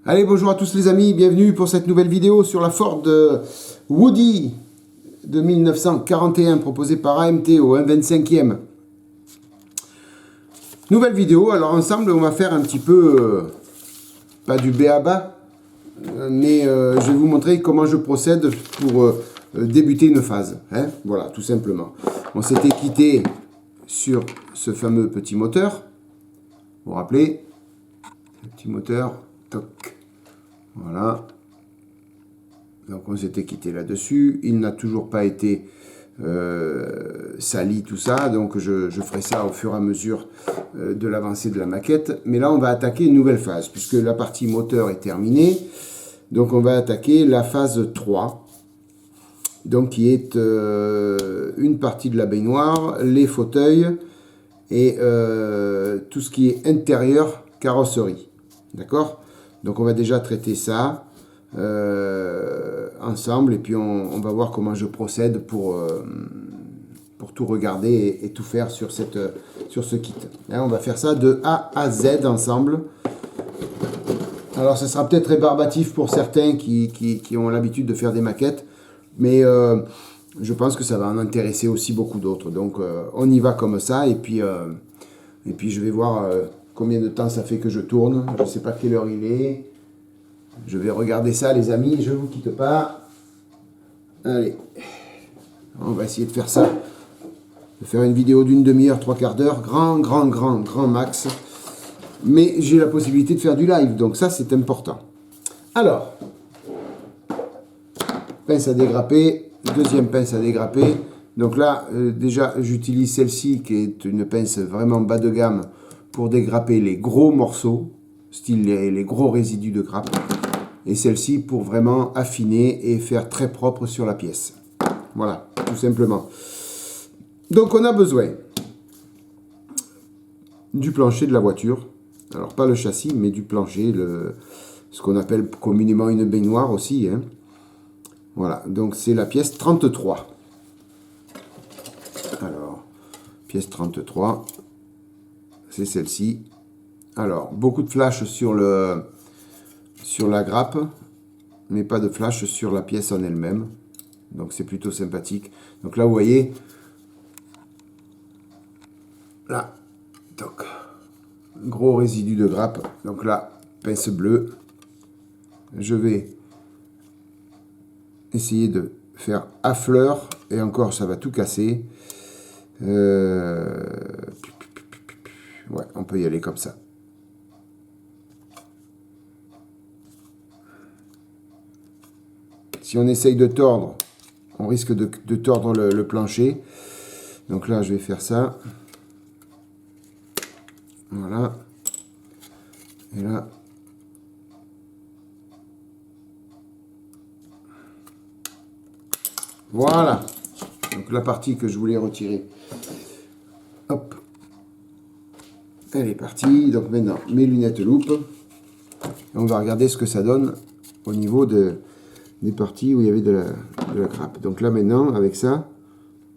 Allez, bonjour à tous les amis, bienvenue pour cette nouvelle vidéo sur la Ford Woody de 1941 proposée par AMT au 1/25e. Nouvelle vidéo, alors ensemble on va faire un petit peu, pas du b.a.-ba, mais je vais vous montrer comment je procède pour débuter une phase. Hein, voilà, tout simplement. On s'était quitté sur ce fameux petit moteur, vous vous rappelez, le petit moteur, toc. Voilà, donc on s'était quitté là-dessus, il n'a toujours pas été sali tout ça, donc je ferai ça au fur et à mesure de l'avancée de la maquette. Mais là on va attaquer une nouvelle phase, puisque la partie moteur est terminée, donc on va attaquer la phase 3, donc qui est une partie de la baignoire, les fauteuils et tout ce qui est intérieur carrosserie, d'accord? Donc on va déjà traiter ça ensemble, et puis on va voir comment je procède pour tout regarder et tout faire sur ce kit. Là, on va faire ça de A à Z ensemble. Alors ça sera peut-être rébarbatif pour certains qui ont l'habitude de faire des maquettes, mais je pense que ça va en intéresser aussi beaucoup d'autres. Donc on y va comme ça, et puis je vais voir combien de temps ça fait que je tourne. Je ne sais pas quelle heure il est. Je vais regarder ça les amis, je ne vous quitte pas. Allez, on va essayer de faire ça. De faire une vidéo d'une demi-heure, trois quarts d'heure, grand max. Mais j'ai la possibilité de faire du live, donc ça c'est important. Alors, pince à dégrapper, deuxième pince à dégrapper. Donc là, déjà j'utilise celle-ci qui est une pince vraiment bas de gamme pour dégrapper les gros morceaux, style les gros résidus de grappe. Et celle-ci pour vraiment affiner et faire très propre sur la pièce. Voilà, tout simplement. Donc on a besoin du plancher de la voiture. Alors pas le châssis, mais du plancher, ce qu'on appelle communément une baignoire aussi. Hein. Voilà, donc c'est la pièce 33. Alors, pièce 33, c'est celle-ci. Alors, beaucoup de flash sur la grappe, mais pas de flash sur la pièce en elle-même. Donc c'est plutôt sympathique. Donc là, vous voyez, là, toc, gros résidu de grappe. Donc là, pince bleue. Je vais essayer de faire à fleur, et encore, ça va tout casser. Ouais, on peut y aller comme ça. Si on essaye de tordre, on risque de tordre le plancher. Donc là, je vais faire ça. Voilà. Et là. Voilà. Donc la partie que je voulais retirer. Hop. Elle est partie. Donc maintenant, mes lunettes loupe. Et on va regarder ce que ça donne au niveau des parties où il y avait de la grappe. Donc là maintenant, avec ça,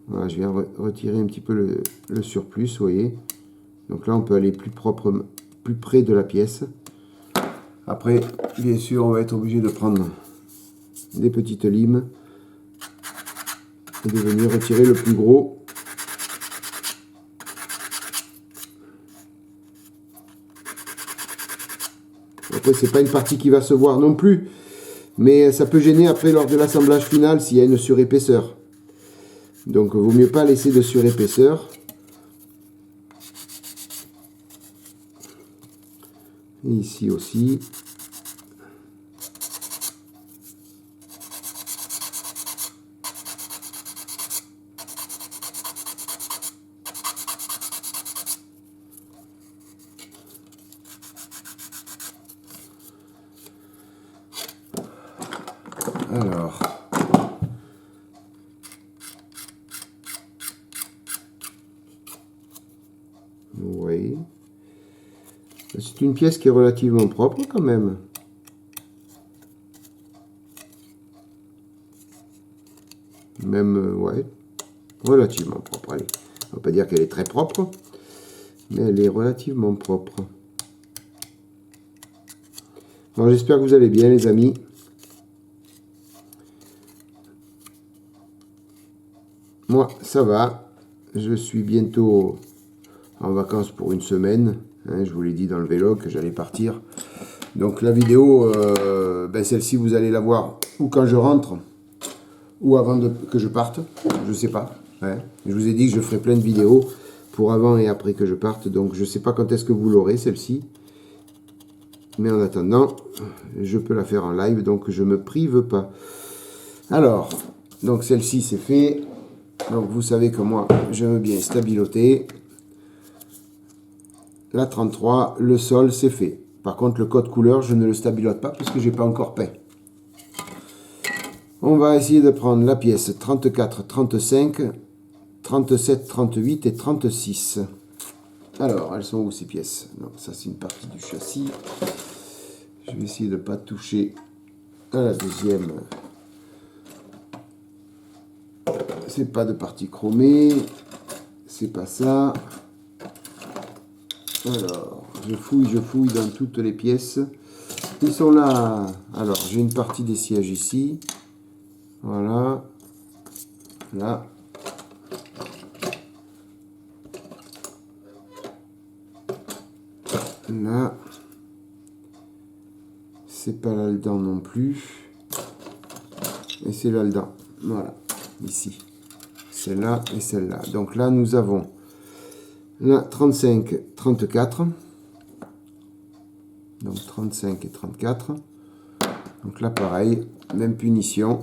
voilà, je viens retirer un petit peu le surplus, vous voyez. Donc là, on peut aller plus propre, plus près de la pièce. Après, bien sûr, on va être obligé de prendre des petites limes et de venir retirer le plus gros. Après, c'est pas une partie qui va se voir non plus, mais ça peut gêner après lors de l'assemblage final s'il y a une surépaisseur. Donc, il vaut mieux pas laisser de surépaisseur. Et ici aussi. Alors, oui, c'est une pièce qui est relativement propre quand même. Même, ouais, relativement propre. Allez, on va pas dire qu'elle est très propre, mais elle est relativement propre. Alors j'espère que vous allez bien les amis. Moi ça va. Je suis bientôt en vacances pour une semaine. Hein, je vous l'ai dit dans le vlog que j'allais partir. Donc la vidéo, celle-ci vous allez la voir ou quand je rentre ou avant que je parte. Je sais pas. Ouais. Je vous ai dit que je ferai plein de vidéos pour avant et après que je parte. Donc je sais pas quand est-ce que vous l'aurez celle-ci. Mais en attendant, je peux la faire en live, donc je me prive pas. Alors, donc celle-ci c'est fait. Donc vous savez que moi, j'aime bien stabiloter. La 33, le sol c'est fait. Par contre, le code couleur, je ne le stabilote pas parce que j'ai pas encore peint. On va essayer de prendre la pièce 34, 35, 37, 38 et 36. Alors, elles sont où ces pièces? Non, ça c'est une partie du châssis. Je vais essayer de ne pas toucher à la deuxième. C'est pas de partie chromée. C'est pas ça. Alors, je fouille dans toutes les pièces. Ils sont là. Alors, j'ai une partie des sièges ici. Voilà. Là. Là. C'est pas là-dedans non plus. Et c'est là-dedans. Voilà. Ici. Celle-là et celle-là. Donc là, nous avons la 35, 34. Donc 35 et 34. Donc là, pareil. Même punition.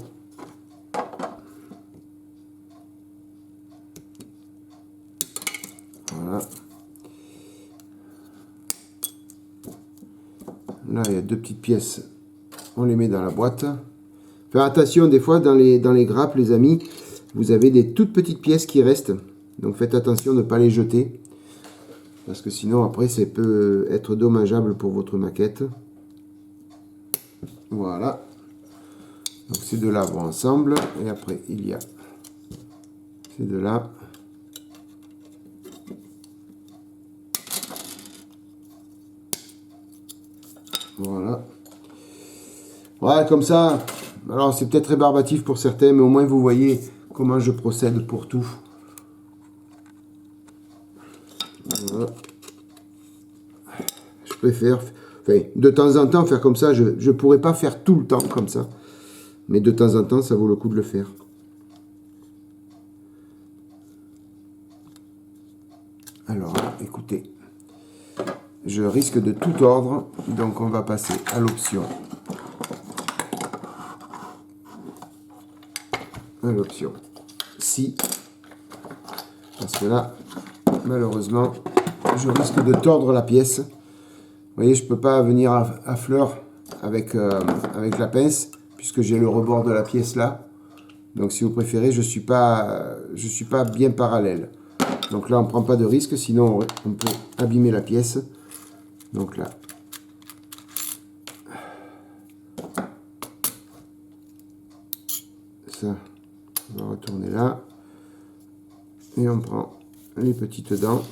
Voilà. Là, il y a deux petites pièces. On les met dans la boîte. Faire attention, des fois, dans les grappes, les amis, vous avez des toutes petites pièces qui restent. Donc, faites attention de ne pas les jeter. Parce que sinon, après, ça peut être dommageable pour votre maquette. Voilà. Donc, ces deux-là vont ensemble. Et après, il y a ces deux-là. Voilà. Ouais, comme ça. Alors, c'est peut-être rébarbatif pour certains, mais au moins, vous voyez comment je procède pour tout. Voilà. Je préfère, enfin, de temps en temps, faire comme ça. Je ne pourrais pas faire tout le temps comme ça. Mais de temps en temps, ça vaut le coup de le faire. Alors, écoutez. Je risque de tout tordre. Donc, on va passer à l'option. Si. Parce que là, malheureusement, je risque de tordre la pièce. Vous voyez, je ne peux pas venir à fleur avec la pince, puisque j'ai le rebord de la pièce là. Donc si vous préférez, je suis pas bien parallèle. Donc là, on ne prend pas de risque, sinon on peut abîmer la pièce. Donc là. Ça, on va retourner là. Et on prend les petites dents.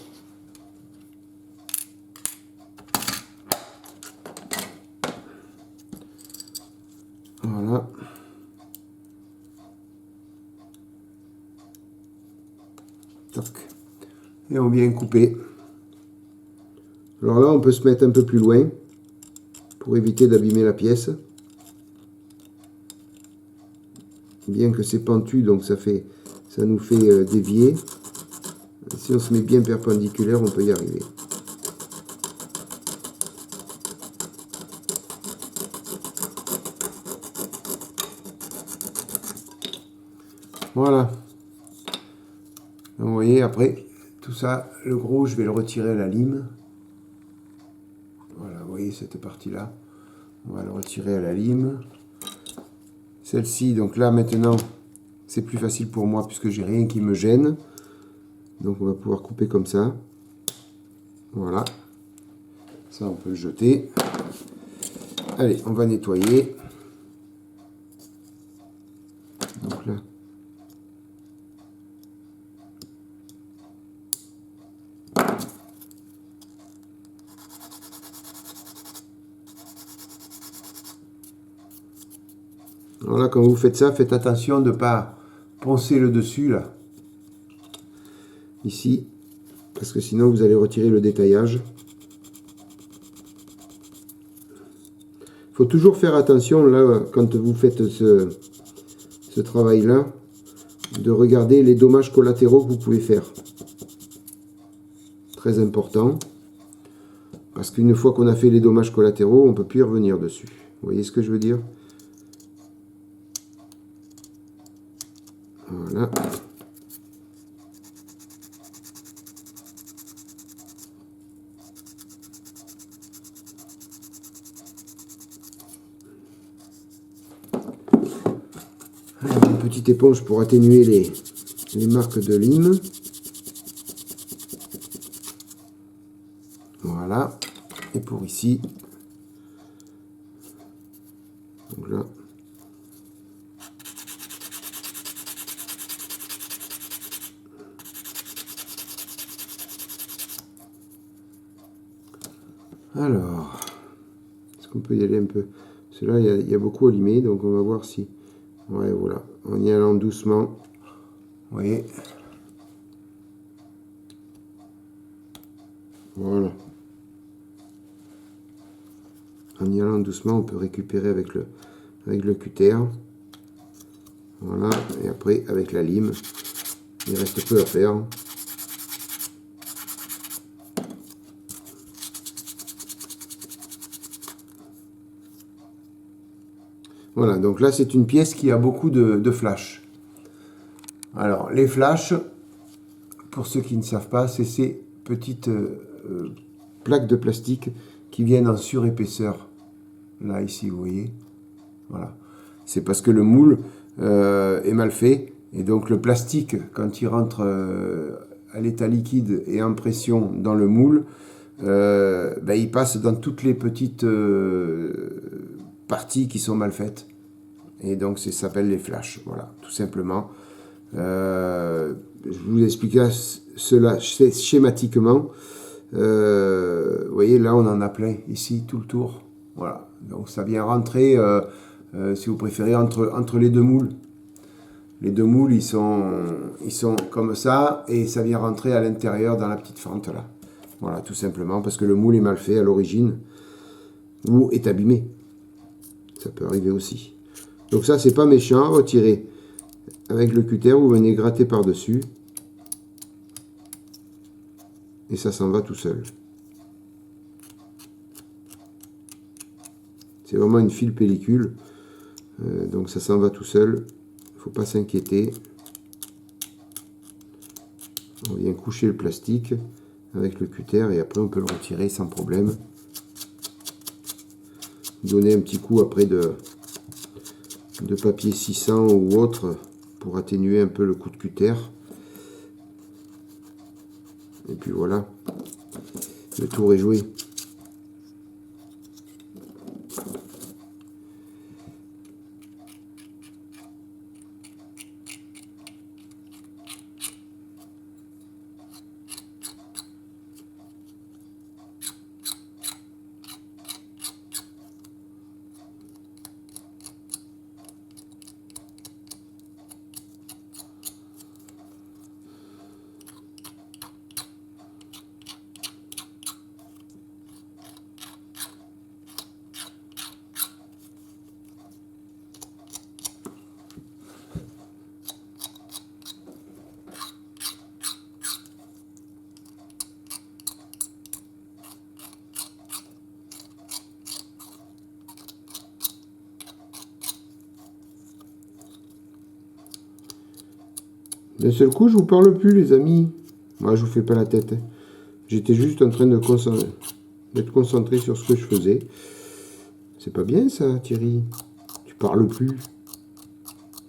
Voilà. Toc. Et on vient couper. Alors là, on peut se mettre un peu plus loin pour éviter d'abîmer la pièce. Bien que c'est pentu, donc ça nous fait dévier. Si on se met bien perpendiculaire, on peut y arriver. Voilà. Donc, vous voyez, après, tout ça, le gros, je vais le retirer à la lime. Voilà, vous voyez cette partie-là. On va le retirer à la lime. Celle-ci, donc là, maintenant, c'est plus facile pour moi puisque j'ai rien qui me gêne. Donc, on va pouvoir couper comme ça. Voilà. Ça, on peut le jeter. Allez, on va nettoyer. Donc là. Alors là, quand vous faites ça, faites attention de ne pas poncer le dessus, là. Ici, parce que sinon vous allez retirer le détaillage. Il faut toujours faire attention, là, quand vous faites ce travail-là, de regarder les dommages collatéraux que vous pouvez faire. Très important. Parce qu'une fois qu'on a fait les dommages collatéraux, on ne peut plus y revenir dessus. Vous voyez ce que je veux dire? Voilà. Alors, une petite éponge pour atténuer les marques de lime. Voilà. Et pour ici. Donc là. Alors, est-ce qu'on peut y aller un peu? Parce que là, il y a beaucoup à limer, donc on va voir si... Ouais, voilà, en y allant doucement. Vous voyez? Voilà. En y allant doucement, on peut récupérer avec le cutter. Voilà, et après, avec la lime, il reste peu à faire. Voilà, donc là c'est une pièce qui a beaucoup de flash. Alors les flashs, pour ceux qui ne savent pas, c'est ces petites plaques de plastique qui viennent en surépaisseur. Là ici vous voyez, voilà. C'est parce que le moule est mal fait et donc le plastique quand il rentre à l'état liquide et en pression dans le moule, il passe dans toutes les petites parties qui sont mal faites. Et donc, ça s'appelle les flashs. Voilà, tout simplement. Je vous expliquerai cela schématiquement. Vous voyez, là, on en a plein, ici, tout le tour. Voilà, donc ça vient rentrer, si vous préférez, entre les deux moules. Les deux moules, ils sont comme ça, et ça vient rentrer à l'intérieur dans la petite fente, là. Voilà, tout simplement, parce que le moule est mal fait à l'origine, ou est abîmé. Ça peut arriver aussi. Donc ça, c'est pas méchant, retirez. Avec le cutter, vous venez gratter par-dessus. Et ça s'en va tout seul. C'est vraiment une file pellicule. Donc ça s'en va tout seul. Il ne faut pas s'inquiéter. On vient coucher le plastique avec le cutter et après on peut le retirer sans problème. Donner un petit coup après de papier 600 ou autre pour atténuer un peu le coup de cutter. Et puis voilà, le tour est joué. D'un seul coup, je vous parle plus, les amis. Moi, je vous fais pas la tête. J'étais juste en train d'être concentré sur ce que je faisais. C'est pas bien ça, Thierry. Tu parles plus.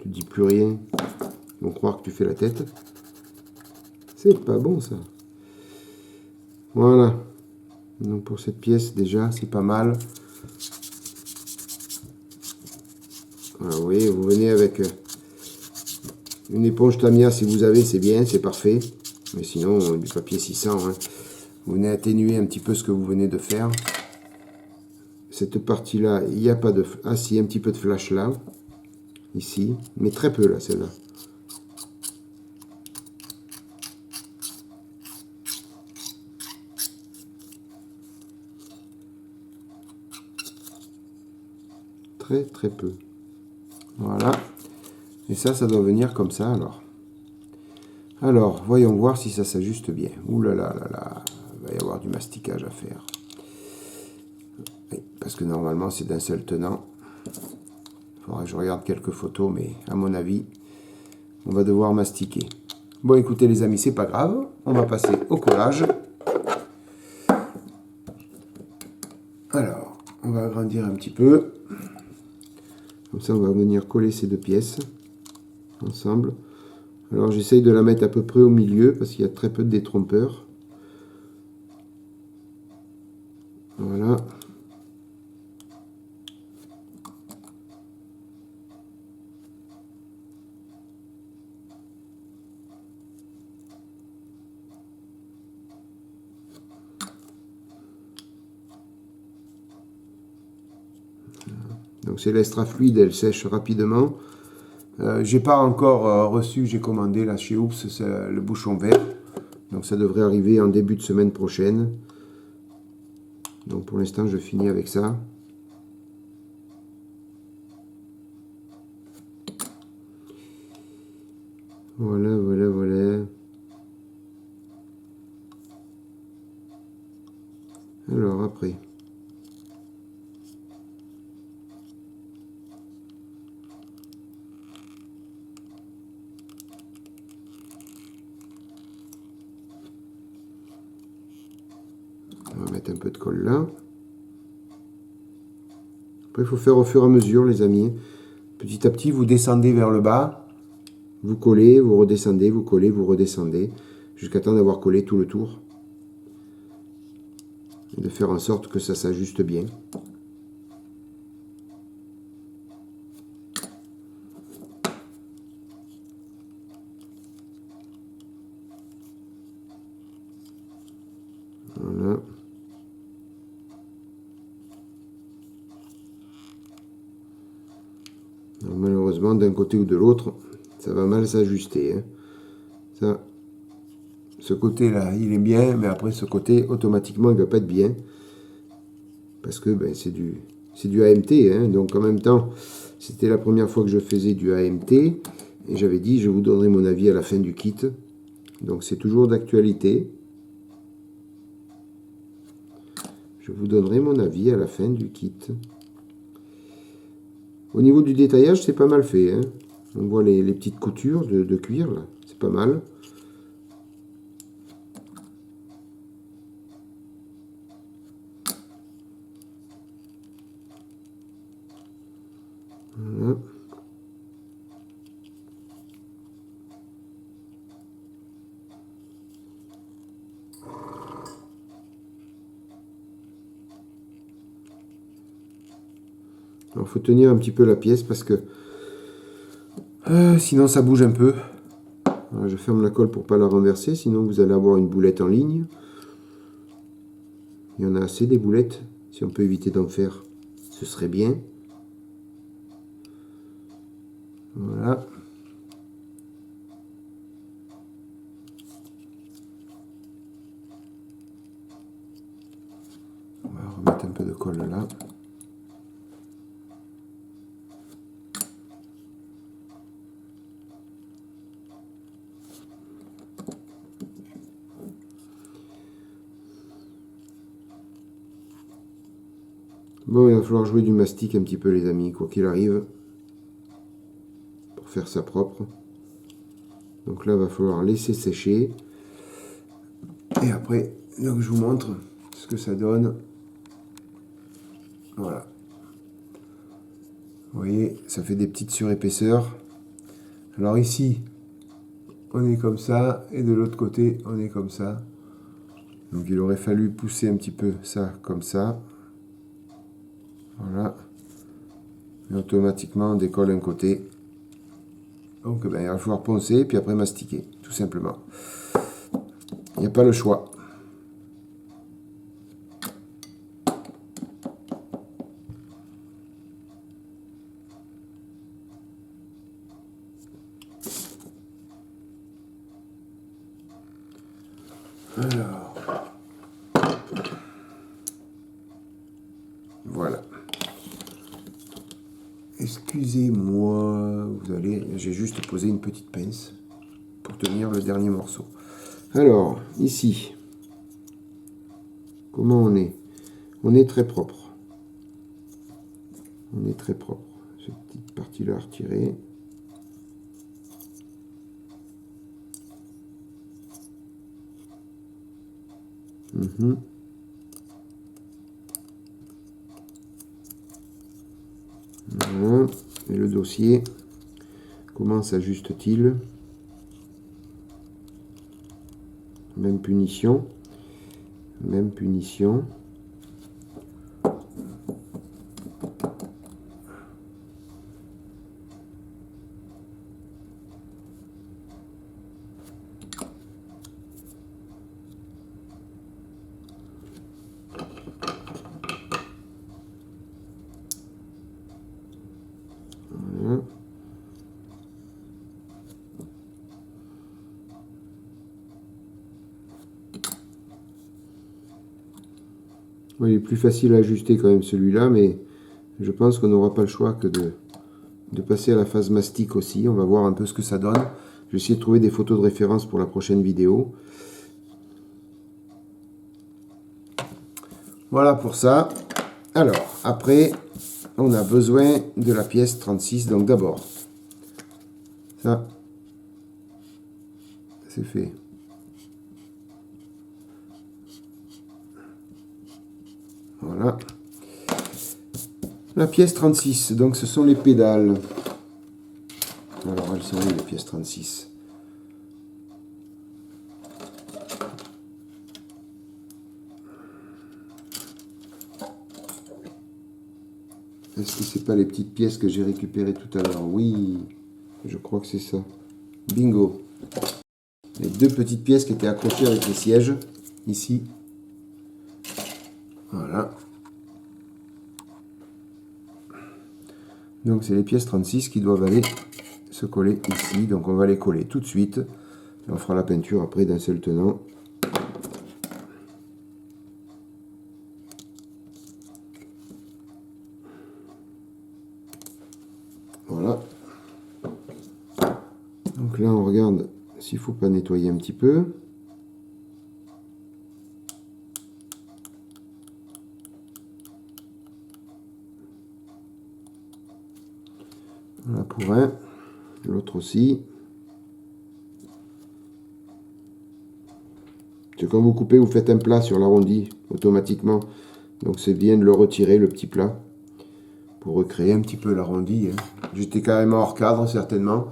Tu dis plus rien. Ils vont croire que tu fais la tête. C'est pas bon ça. Voilà. Donc pour cette pièce, déjà, c'est pas mal. Voilà, vous voyez, vous venez avec une éponge Tamiya, si vous avez, c'est bien, c'est parfait. Mais sinon, du papier 600, hein. Vous venez atténuer un petit peu ce que vous venez de faire. Cette partie-là, il n'y a pas de... Ah si, un petit peu de flash là. ici, mais très peu là, celle-là. Très très peu. Voilà. Et ça doit venir comme ça alors. Alors, voyons voir si ça s'ajuste bien. Ouh là là là là, il va y avoir du masticage à faire. Oui, parce que normalement c'est d'un seul tenant. Il faudra que je regarde quelques photos, mais à mon avis, on va devoir mastiquer. Bon, écoutez les amis, c'est pas grave. On va passer au collage. Alors, on va agrandir un petit peu. Comme ça, on va venir coller ces deux pièces ensemble. Alors, j'essaye de la mettre à peu près au milieu parce qu'il y a très peu de détrompeurs. Voilà. Donc, c'est l'extra fluide, elle sèche rapidement. J'ai pas encore reçu, j'ai commandé là chez Oops le bouchon vert. Donc ça devrait arriver en début de semaine prochaine. Donc pour l'instant je finis avec ça. Voilà, voilà, voilà. Alors après. On va mettre un peu de colle là. Après il faut faire au fur et à mesure les amis. Petit à petit vous descendez vers le bas. Vous collez, vous redescendez, vous collez, vous redescendez. Jusqu'à temps d'avoir collé tout le tour. Et de faire en sorte que ça s'ajuste bien. Voilà. Alors, malheureusement, d'un côté ou de l'autre, ça va mal s'ajuster. Hein. Ça, ce côté-là, il est bien, mais après ce côté, automatiquement, il ne va pas être bien. Parce que ben, c'est du AMT. Hein. Donc en même temps, c'était la première fois que je faisais du AMT. Et j'avais dit, je vous donnerai mon avis à la fin du kit. Donc c'est toujours d'actualité. Je vous donnerai mon avis à la fin du kit. Au niveau du détaillage, c'est pas mal fait. Hein. On voit les petites coutures de cuir, là. C'est pas mal. Voilà. Alors, il faut tenir un petit peu la pièce parce que sinon ça bouge un peu. Alors, je ferme la colle pour ne pas la renverser, sinon vous allez avoir une boulette en ligne. Il y en a assez des boulettes. Si on peut éviter d'en faire, ce serait bien. Voilà. On va remettre un peu de colle là. Bon, il va falloir jouer du mastic un petit peu les amis, quoi qu'il arrive. Pour faire ça propre. Donc là, il va falloir laisser sécher. Et après, donc je vous montre ce que ça donne. Voilà. Vous voyez, ça fait des petites surépaisseurs. Alors ici, on est comme ça. Et de l'autre côté, on est comme ça. Donc il aurait fallu pousser un petit peu ça comme ça. Voilà. Et automatiquement, on décolle un côté. Donc ben, il va falloir poncer, puis après mastiquer, tout simplement. Il n'y a pas le choix. Alors, voilà. Excusez-moi, j'ai juste posé une petite pince pour tenir le dernier morceau. Alors, ici, comment on est? On est très propre. On est très propre. Cette petite partie-là à retirer. Voilà. Et le dossier, comment s'ajuste-t-il? Même punition. Même punition. Voilà. Ouais, il est plus facile à ajuster quand même celui-là, mais je pense qu'on n'aura pas le choix que de passer à la phase mastic aussi. On va voir un peu ce que ça donne. Je vais essayer de trouver des photos de référence pour la prochaine vidéo. Voilà pour ça. Alors, après, on a besoin de la pièce 36. Donc d'abord, ça, c'est fait. Voilà. La pièce 36, donc ce sont les pédales. Alors, elles sont où les pièces 36? Est-ce que c'est pas les petites pièces que j'ai récupérées tout à l'heure? Oui, je crois que c'est ça. Bingo. Les deux petites pièces qui étaient accrochées avec les sièges, ici. Voilà. Donc c'est les pièces 36 qui doivent aller se coller ici. Donc on va les coller tout de suite. Et on fera la peinture après d'un seul tenant. Voilà. Donc là on regarde s'il ne faut pas nettoyer un petit peu. Voilà pour un. L'autre aussi. C'est quand vous coupez, vous faites un plat sur l'arrondi automatiquement. Donc c'est bien de le retirer, le petit plat, pour recréer un petit peu l'arrondi. J'étais carrément hors cadre, certainement.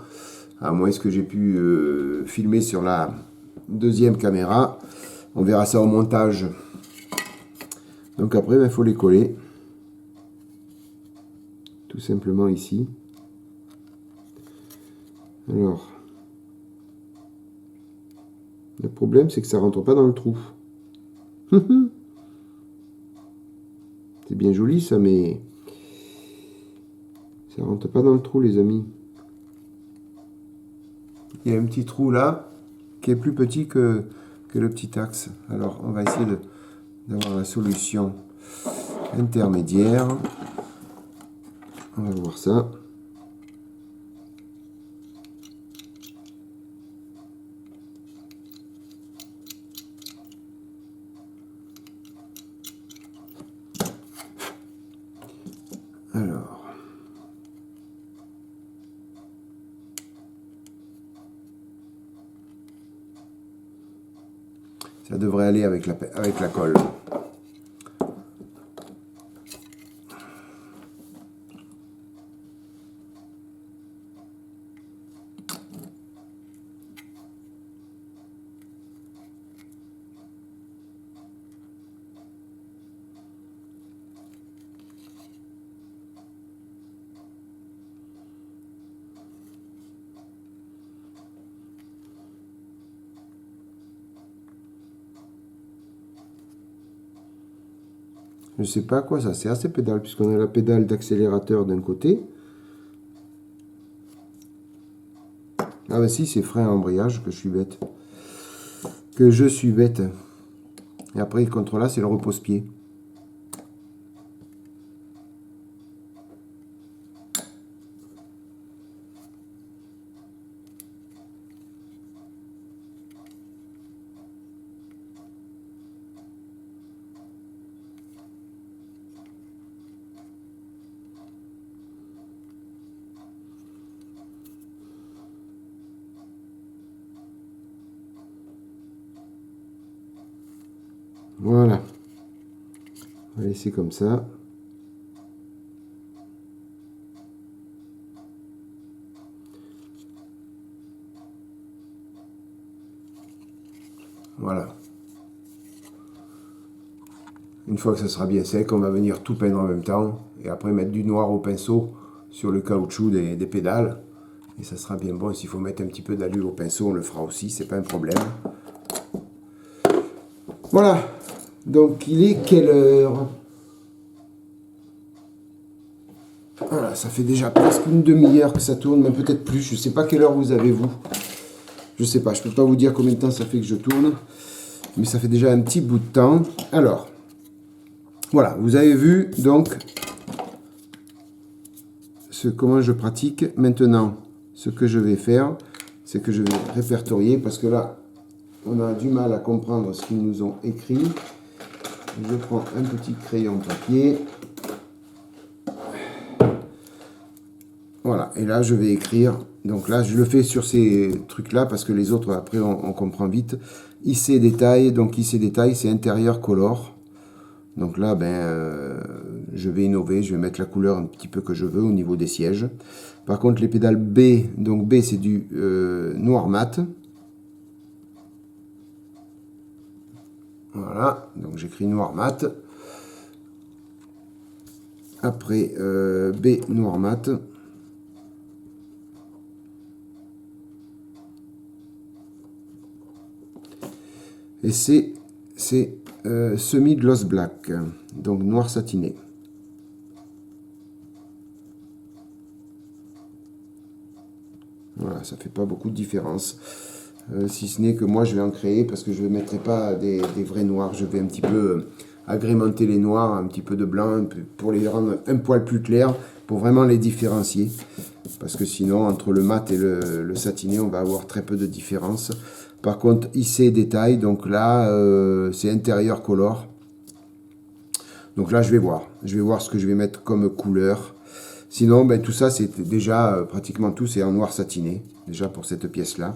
À moins que j'ai pu filmer sur la deuxième caméra. On verra ça au montage. Donc après, il faut les coller. Tout simplement ici. Alors, le problème, c'est que ça rentre pas dans le trou. C'est bien joli ça, mais ça rentre pas dans le trou, les amis. Il y a un petit trou là, qui est plus petit que le petit axe. Alors, on va essayer d'avoir la solution intermédiaire. On va voir ça. Alors. Ça devrait aller avec la colle. Je ne sais pas à quoi ça sert ces pédales, puisqu'on a la pédale d'accélérateur d'un côté. Ah bah si, c'est frein à embrayage, que je suis bête. Que je suis bête. Et après, contre là, c'est le repose-pied. Voilà. On va laisser comme ça. Voilà. Une fois que ça sera bien sec, on va venir tout peindre en même temps. Et après mettre du noir au pinceau sur le caoutchouc des pédales. Et ça sera bien bon. S'il faut mettre un petit peu d'allure au pinceau, on le fera aussi. C'est pas un problème. Voilà. Donc il est quelle heure? Voilà, ça fait déjà presque une demi-heure que ça tourne, mais peut-être plus. Je sais pas quelle heure vous avez, vous. Je sais pas, je peux pas vous dire combien de temps ça fait que je tourne. Mais ça fait déjà un petit bout de temps. Alors, voilà, vous avez vu, donc, comment je pratique. Maintenant, ce que je vais faire, c'est que je vais répertorier, parce que là, on a du mal à comprendre ce qu'ils nous ont écrit. Je prends un petit crayon papier. Voilà, et là je vais écrire, donc là je le fais sur ces trucs-là, parce que les autres, après on comprend vite. IC détail, donc IC détail c'est intérieur color. Donc là, je vais innover, je vais mettre la couleur un petit peu que je veux au niveau des sièges. Par contre les pédales B, donc B c'est du noir mat. Voilà, donc j'écris noir mat. Après B noir mat. Et c'est semi-gloss black, donc noir satiné. Voilà, ça fait pas beaucoup de différence. Si ce n'est que moi je vais en créer parce que je ne mettrai pas des vrais noirs. Je vais un petit peu agrémenter les noirs, un petit peu de blanc pour les rendre un poil plus clairs, pour vraiment les différencier. Parce que sinon, entre le mat et le satiné, on va avoir très peu de différence. Par contre, IC détail, donc là, c'est intérieur color. Donc là, je vais voir. Je vais voir ce que je vais mettre comme couleur. Sinon, tout ça, c'est déjà, pratiquement tout, c'est en noir satiné, déjà pour cette pièce-là.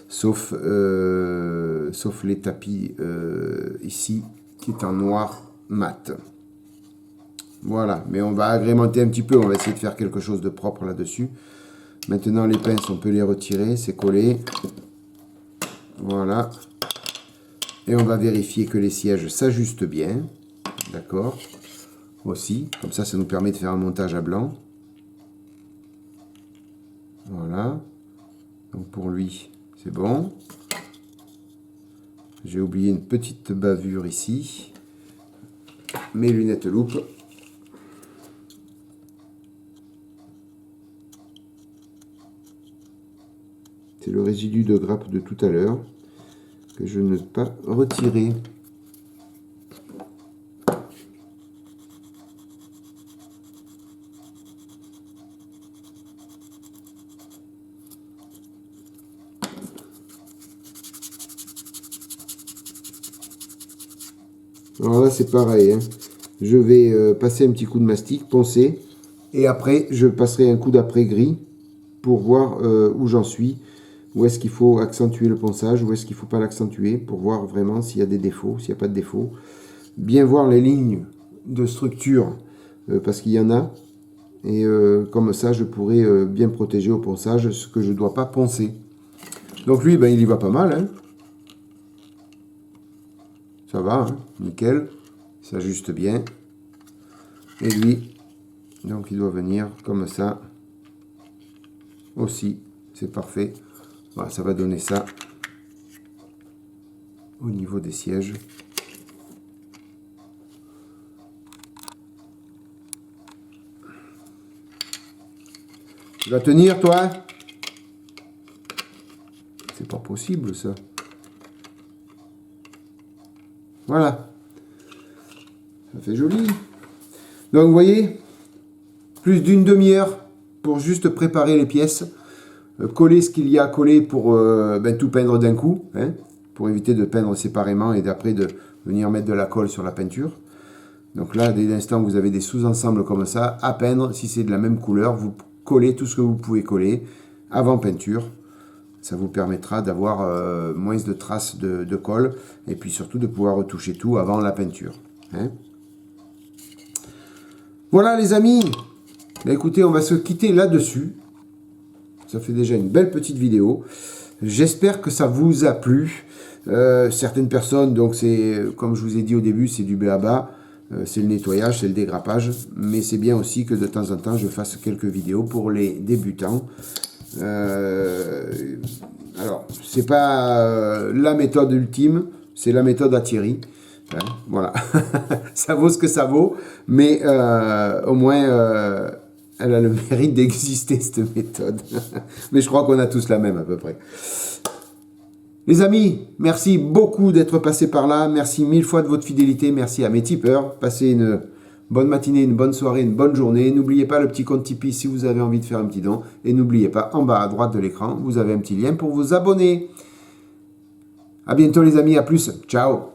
Sauf les tapis ici, qui est en noir mat. Voilà, mais on va agrémenter un petit peu, on va essayer de faire quelque chose de propre là-dessus. Maintenant, les pinces, on peut les retirer, c'est collé. Voilà. Et on va vérifier que les sièges s'ajustent bien. D'accord. Aussi, comme ça nous permet de faire un montage à blanc. Voilà. Donc pour lui, c'est bon. J'ai oublié une petite bavure ici. Mes lunettes loupe. C'est le résidu de grappe de tout à l'heure que je ne peux pas retirer. Alors là c'est pareil, hein. Je vais passer un petit coup de mastic, poncer, et après je passerai un coup d'après gris pour voir où j'en suis, où est-ce qu'il faut accentuer le ponçage, où est-ce qu'il ne faut pas l'accentuer, pour voir vraiment s'il y a des défauts, s'il n'y a pas de défauts. Bien voir les lignes de structure, parce qu'il y en a, et comme ça je pourrai bien protéger au ponçage ce que je ne dois pas poncer. Donc lui, il y va pas mal, hein. Ça va, hein, nickel, il s'ajuste bien. Et lui, donc il doit venir comme ça aussi, c'est parfait. Voilà, ça va donner ça au niveau des sièges. Tu vas tenir, toi? C'est pas possible, ça. Voilà. Ça fait joli. Donc vous voyez, plus d'une demi-heure pour juste préparer les pièces. Coller ce qu'il y a à coller pour tout peindre d'un coup. Hein, pour éviter de peindre séparément et d'après de venir mettre de la colle sur la peinture. Donc là, dès l'instant où vous avez des sous-ensembles comme ça, à peindre, si c'est de la même couleur, vous collez tout ce que vous pouvez coller avant peinture. Ça vous permettra d'avoir moins de traces de colle et puis surtout de pouvoir retoucher tout avant la peinture. Hein. Voilà les amis, bah, écoutez, on va se quitter là-dessus. Ça fait déjà une belle petite vidéo. J'espère que ça vous a plu. Certaines personnes, donc c'est comme je vous ai dit au début, c'est du b.a.-ba. C'est le nettoyage, c'est le dégrappage. Mais c'est bien aussi que de temps en temps, je fasse quelques vidéos pour les débutants. Alors, c'est pas la méthode ultime, c'est la méthode à Thierry. Hein, voilà, ça vaut ce que ça vaut, mais au moins elle a le mérite d'exister cette méthode. Mais je crois qu'on a tous la même à peu près. Les amis, merci beaucoup d'être passés par là, merci mille fois de votre fidélité, merci à mes tipeurs, passez une bonne matinée, une bonne soirée, une bonne journée. N'oubliez pas le petit compte Tipeee si vous avez envie de faire un petit don. Et n'oubliez pas, en bas à droite de l'écran, vous avez un petit lien pour vous abonner. À bientôt les amis, à plus, ciao.